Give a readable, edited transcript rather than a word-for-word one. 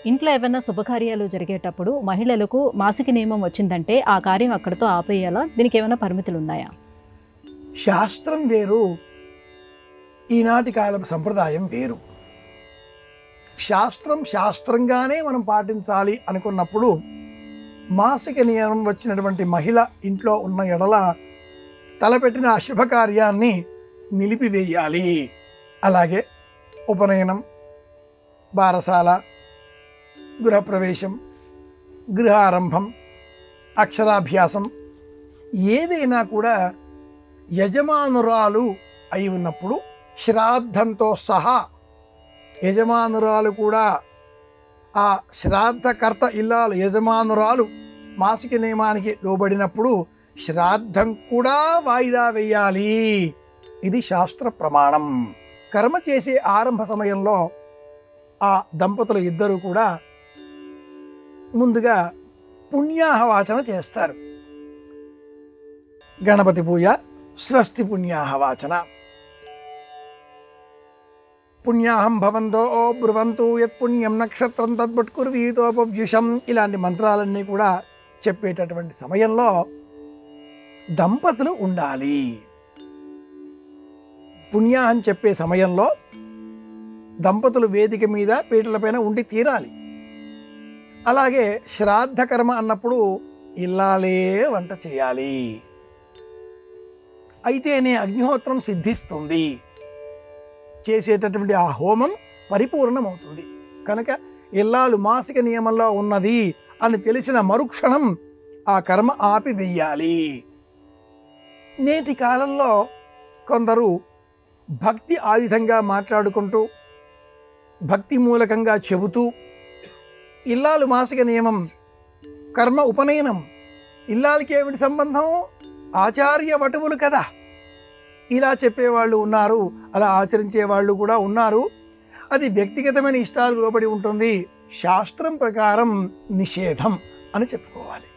ఇంట్లో ఏవైనా శుభకార్యాలు జరిగేటప్పుడు మహిళలకు మాసిక నియమం వచ్చిందంటే ఆ కార్యం అక్కడితో ఆపేయాలా? దీనికి ఏమైనా పరిమితులు ఉన్నాయా? శాస్త్రం వేరు, ఈనాటి కాలపు సంప్రదాయం వేరు. శాస్త్రంగానే మనం పాటించాలి అనుకున్నప్పుడు మాసిక నియమం వచ్చినటువంటి మహిళ ఇంట్లో ఉన్న ఎడల తలపెట్టిన అశుభకార్యాన్ని నిలిపివేయాలి. అలాగే ఉపనయనం, బారసాల, గృహప్రవేశం, గృహారంభం, అక్షరాభ్యాసం ఏదైనా కూడా యజమానురాలు అయి ఉన్నప్పుడు శ్రాద్ధంతో సహా యజమానురాలు కూడా ఆ శ్రాద్ధకర్త ఇల్లాలు యజమానురాలు మాసిక నియమానికి లోబడినప్పుడు శ్రాద్ధం కూడా వాయిదా వేయాలి. ఇది శాస్త్ర ప్రమాణం. కర్మ చేసే ఆరంభ సమయంలో ఆ దంపతులు ఇద్దరు కూడా ముందుగా పుణ్యాహవాచన చేస్తారు. గణపతి పూజ, స్వస్తి పుణ్యాహవాచన. పుణ్యాహం భవంతో బ్రువంతు యత్ పుణ్యం నక్షత్రం తద్భుట్కుర్వీతోపవ్యుషం ఇలాంటి మంత్రాలన్నీ కూడా చెప్పేటటువంటి సమయంలో దంపతులు ఉండాలి. పుణ్యాహం చెప్పే సమయంలో దంపతులు వేదిక మీద పీటలపైన ఉండి తీరాలి. అలాగే శ్రాద్ధకర్మ అన్నప్పుడు ఇల్లాలే వంట చేయాలి. అయితేనే అగ్నిహోత్రం సిద్ధిస్తుంది, చేసేటటువంటి ఆ హోమం పరిపూర్ణమవుతుంది. కనుక ఇల్లాలు మాసిక నియమంలో ఉన్నది అని తెలిసిన మరుక్షణం ఆ కర్మ ఆపివేయాలి. నేటి కాలంలో కొందరు భక్తి ఆయుధంగా మాట్లాడుకుంటూ భక్తి మూలకంగా చెబుతూ ఇల్లాలు మాసిక నియమం, కర్మ ఉపనయనం, ఇల్లాలకి ఏమిటి సంబంధం, ఆచార్య వటువులు కదా, ఇలా చెప్పేవాళ్ళు ఉన్నారు, అలా ఆచరించే వాళ్ళు కూడా ఉన్నారు. అది వ్యక్తిగతమైన ఇష్టాలకు లోబడి ఉంటుంది. శాస్త్రం ప్రకారం నిషేధం అని చెప్పుకోవాలి.